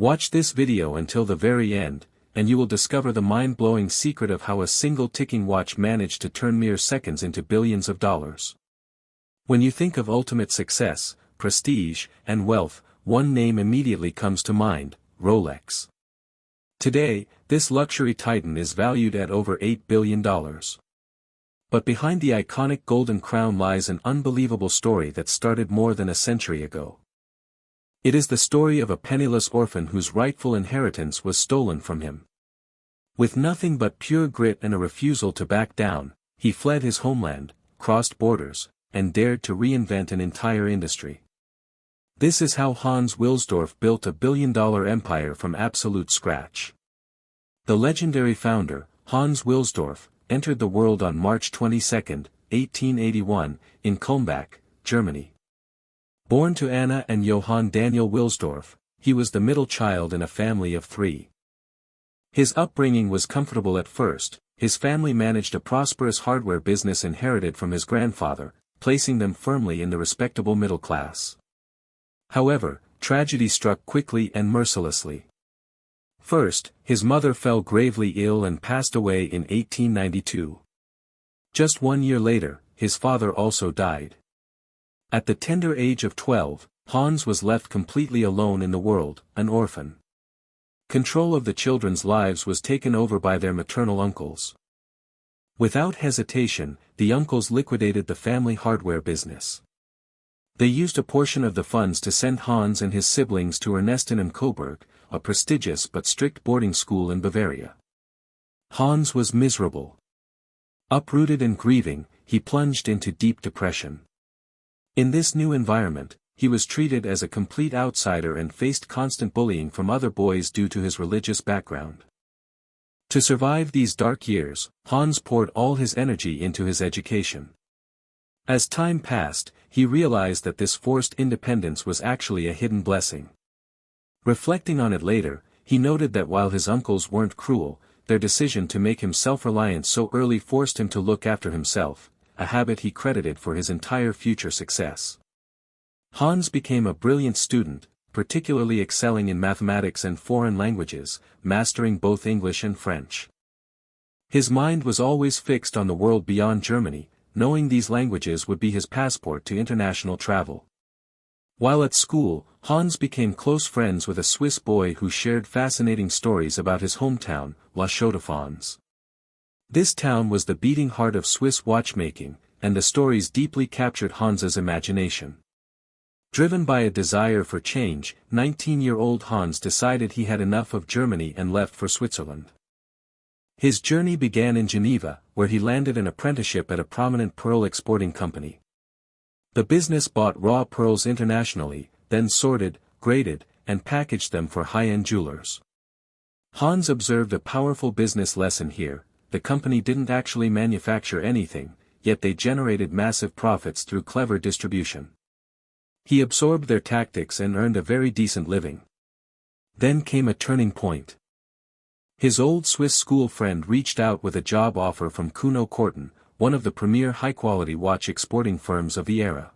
Watch this video until the very end, and you will discover the mind-blowing secret of how a single ticking watch managed to turn mere seconds into billions of dollars. When you think of ultimate success, prestige, and wealth, one name immediately comes to mind: Rolex. Today, this luxury titan is valued at over $8 billion. But behind the iconic golden crown lies an unbelievable story that started more than a century ago. It is the story of a penniless orphan whose rightful inheritance was stolen from him. With nothing but pure grit and a refusal to back down, he fled his homeland, crossed borders, and dared to reinvent an entire industry. This is how Hans Wilsdorf built a billion-dollar empire from absolute scratch. The legendary founder, Hans Wilsdorf, entered the world on March 22, 1881, in Kulmbach, Germany. Born to Anna and Johann Daniel Wilsdorf, he was the middle child in a family of three. His upbringing was comfortable at first. His family managed a prosperous hardware business inherited from his grandfather, placing them firmly in the respectable middle class. However, tragedy struck quickly and mercilessly. First, his mother fell gravely ill and passed away in 1892. Just 1 year later, his father also died. At the tender age of 12, Hans was left completely alone in the world, an orphan. Control of the children's lives was taken over by their maternal uncles. Without hesitation, the uncles liquidated the family hardware business. They used a portion of the funds to send Hans and his siblings to Ernesten am Coburg, a prestigious but strict boarding school in Bavaria. Hans was miserable. Uprooted and grieving, he plunged into deep depression. In this new environment, he was treated as a complete outsider and faced constant bullying from other boys due to his religious background. To survive these dark years, Hans poured all his energy into his education. As time passed, he realized that this forced independence was actually a hidden blessing. Reflecting on it later, he noted that while his uncles weren't cruel, their decision to make him self-reliant so early forced him to look after himself, a habit he credited for his entire future success. Hans became a brilliant student, particularly excelling in mathematics and foreign languages, mastering both English and French. His mind was always fixed on the world beyond Germany, knowing these languages would be his passport to international travel. While at school, Hans became close friends with a Swiss boy who shared fascinating stories about his hometown, La Chaux-de-Fonds. This town was the beating heart of Swiss watchmaking, and the stories deeply captured Hans's imagination. Driven by a desire for change, 19-year-old Hans decided he had enough of Germany and left for Switzerland. His journey began in Geneva, where he landed an apprenticeship at a prominent pearl exporting company. The business bought raw pearls internationally, then sorted, graded, and packaged them for high-end jewelers. Hans observed a powerful business lesson here: the company didn't actually manufacture anything, yet they generated massive profits through clever distribution. He absorbed their tactics and earned a very decent living. Then came a turning point. His old Swiss school friend reached out with a job offer from Kuno Korten, one of the premier high-quality watch exporting firms of the era.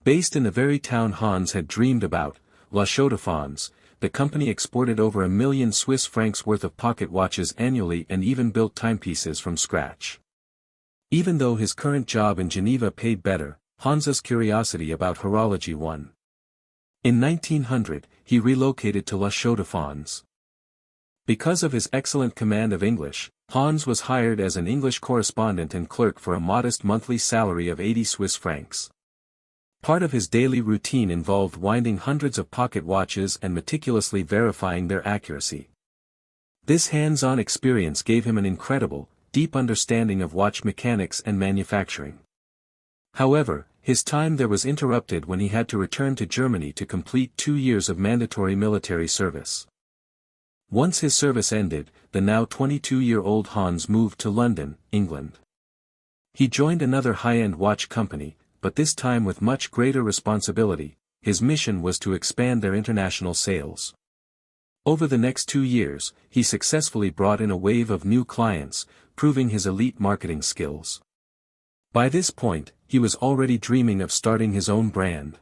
Based in the very town Hans had dreamed about, La Chaux-de-Fonds, the company exported over 1 million Swiss francs worth of pocket watches annually and even built timepieces from scratch. Even though his current job in Geneva paid better, Hans's curiosity about horology won. In 1900, he relocated to La Chaux-de-Fonds. Because of his excellent command of English, Hans was hired as an English correspondent and clerk for a modest monthly salary of 80 Swiss francs. Part of his daily routine involved winding hundreds of pocket watches and meticulously verifying their accuracy. This hands-on experience gave him an incredible, deep understanding of watch mechanics and manufacturing. However, his time there was interrupted when he had to return to Germany to complete 2 years of mandatory military service. Once his service ended, the now 22-year-old Hans moved to London, England. He joined another high-end watch company, but this time with much greater responsibility. His mission was to expand their international sales. Over the next 2 years, he successfully brought in a wave of new clients, proving his elite marketing skills. By this point, he was already dreaming of starting his own brand.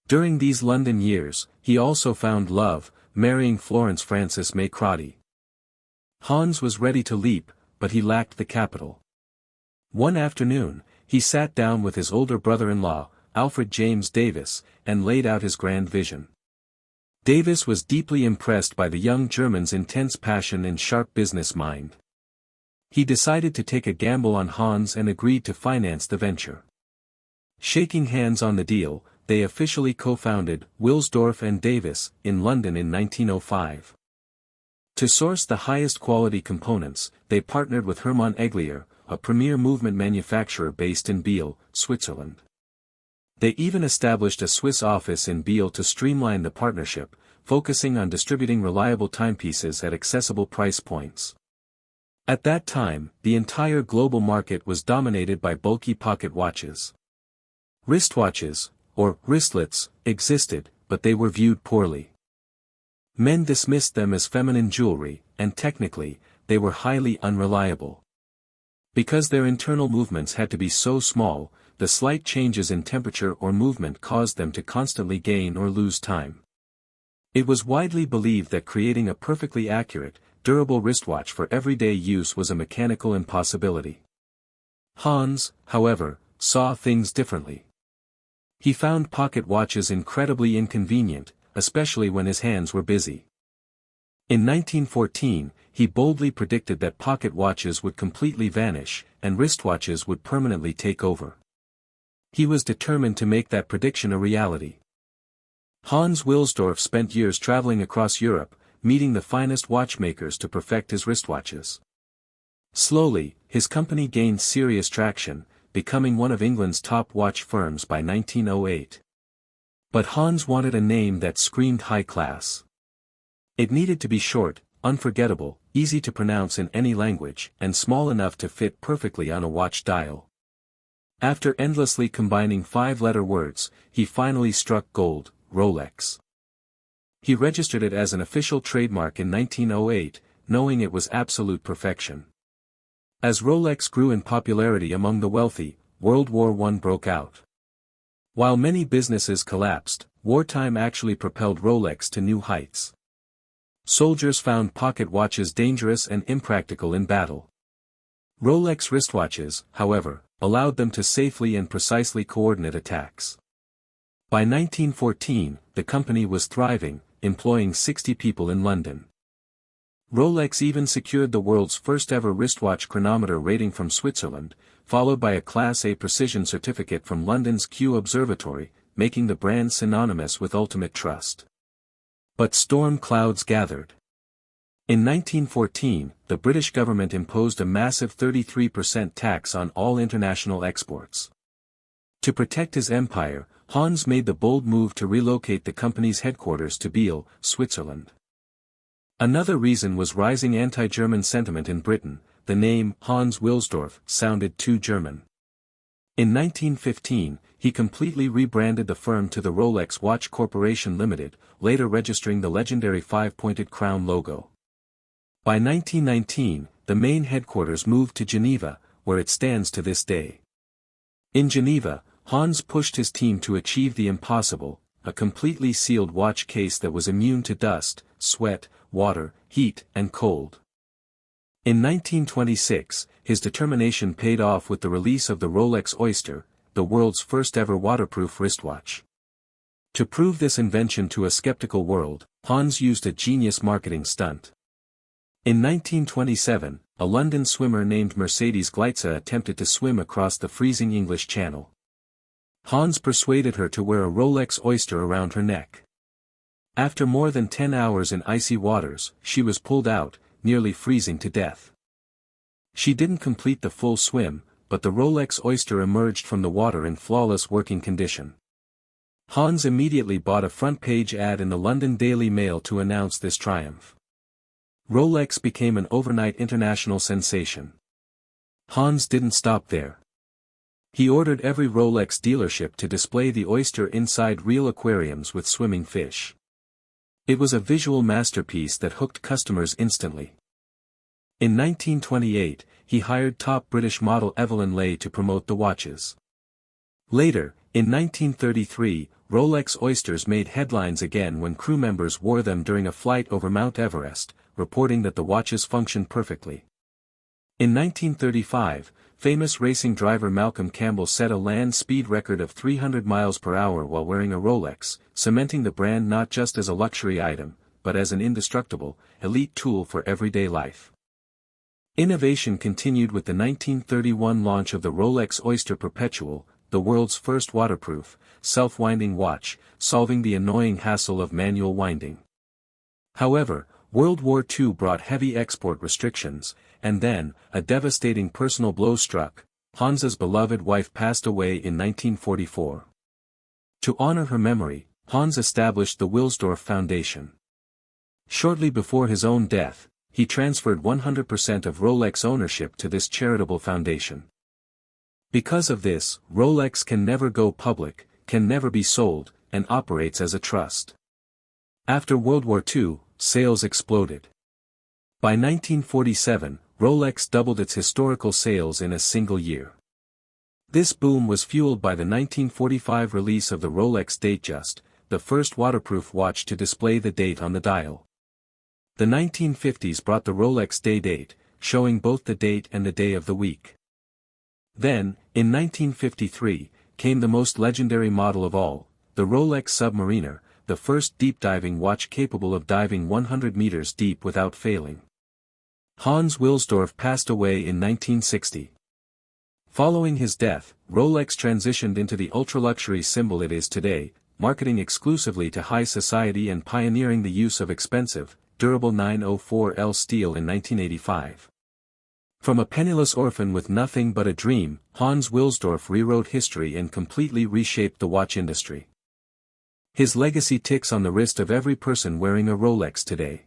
During these London years, he also found love, marrying Florence Frances May Crotty. Hans was ready to leap, but he lacked the capital. One afternoon, he sat down with his older brother-in-law, Alfred James Davis, and laid out his grand vision. Davis was deeply impressed by the young German's intense passion and sharp business mind. He decided to take a gamble on Hans and agreed to finance the venture. Shaking hands on the deal, they officially co-founded Wilsdorf and Davis in London in 1905. To source the highest quality components, they partnered with Hermann Eglier, a premier movement manufacturer based in Biel, Switzerland. They even established a Swiss office in Biel to streamline the partnership, focusing on distributing reliable timepieces at accessible price points. At that time, the entire global market was dominated by bulky pocket watches. Wristwatches, or wristlets, existed, but they were viewed poorly. Men dismissed them as feminine jewelry, and technically, they were highly unreliable. Because their internal movements had to be so small, the slight changes in temperature or movement caused them to constantly gain or lose time. It was widely believed that creating a perfectly accurate, durable wristwatch for everyday use was a mechanical impossibility. Hans, however, saw things differently. He found pocket watches incredibly inconvenient, especially when his hands were busy. In 1914, he boldly predicted that pocket watches would completely vanish, and wristwatches would permanently take over. He was determined to make that prediction a reality. Hans Wilsdorf spent years traveling across Europe, meeting the finest watchmakers to perfect his wristwatches. Slowly, his company gained serious traction, becoming one of England's top watch firms by 1908. But Hans wanted a name that screamed high class. It needed to be short, unforgettable, easy to pronounce in any language, and small enough to fit perfectly on a watch dial. After endlessly combining 5-letter words, he finally struck gold: Rolex. He registered it as an official trademark in 1908, knowing it was absolute perfection. As Rolex grew in popularity among the wealthy, World War I broke out. While many businesses collapsed, wartime actually propelled Rolex to new heights. Soldiers found pocket watches dangerous and impractical in battle. Rolex wristwatches, however, allowed them to safely and precisely coordinate attacks. By 1914, the company was thriving, employing 60 people in London. Rolex even secured the world's first-ever wristwatch chronometer rating from Switzerland, followed by a Class A precision certificate from London's Kew Observatory, making the brand synonymous with ultimate trust. But storm clouds gathered. In 1914, the British government imposed a massive 33% tax on all international exports. To protect his empire, Hans made the bold move to relocate the company's headquarters to Biel, Switzerland. Another reason was rising anti-German sentiment in Britain. The name Hans Wilsdorf sounded too German. In 1915, he completely rebranded the firm to the Rolex Watch Corporation Limited, later registering the legendary 5-pointed crown logo. By 1919, the main headquarters moved to Geneva, where it stands to this day. In Geneva, Hans pushed his team to achieve the impossible: a completely sealed watch case that was immune to dust, sweat, water, heat, and cold. In 1926, his determination paid off with the release of the Rolex Oyster, the world's first-ever waterproof wristwatch. To prove this invention to a skeptical world, Hans used a genius marketing stunt. In 1927, a London swimmer named Mercedes Gleitze attempted to swim across the freezing English Channel. Hans persuaded her to wear a Rolex Oyster around her neck. After more than 10 hours in icy waters, she was pulled out, nearly freezing to death. She didn't complete the full swim, but the Rolex Oyster emerged from the water in flawless working condition. Hans immediately bought a front-page ad in the London Daily Mail to announce this triumph. Rolex became an overnight international sensation. Hans didn't stop there. He ordered every Rolex dealership to display the Oyster inside real aquariums with swimming fish. It was a visual masterpiece that hooked customers instantly. In 1928, he hired top British model Evelyn Leigh to promote the watches. Later, in 1933, Rolex Oysters made headlines again when crew members wore them during a flight over Mount Everest, reporting that the watches functioned perfectly. In 1935, famous racing driver Malcolm Campbell set a land speed record of 300 miles per hour while wearing a Rolex, cementing the brand not just as a luxury item, but as an indestructible, elite tool for everyday life. Innovation continued with the 1931 launch of the Rolex Oyster Perpetual, the world's first waterproof, self-winding watch, solving the annoying hassle of manual winding. However, World War II brought heavy export restrictions, and then, a devastating personal blow struck. Hans's beloved wife passed away in 1944. To honor her memory, Hans established the Wilsdorf Foundation. Shortly before his own death, he transferred 100% of Rolex ownership to this charitable foundation. Because of this, Rolex can never go public, can never be sold, and operates as a trust. After World War II, sales exploded. By 1947, Rolex doubled its historical sales in a single year. This boom was fueled by the 1945 release of the Rolex Datejust, the first waterproof watch to display the date on the dial. The 1950s brought the Rolex Day Date, showing both the date and the day of the week. Then, in 1953, came the most legendary model of all, the Rolex Submariner, the first deep-diving watch capable of diving 100 meters deep without failing. Hans Wilsdorf passed away in 1960. Following his death, Rolex transitioned into the ultra-luxury symbol it is today, marketing exclusively to high society and pioneering the use of expensive, durable 904L steel in 1985. From a penniless orphan with nothing but a dream, Hans Wilsdorf rewrote history and completely reshaped the watch industry. His legacy ticks on the wrist of every person wearing a Rolex today.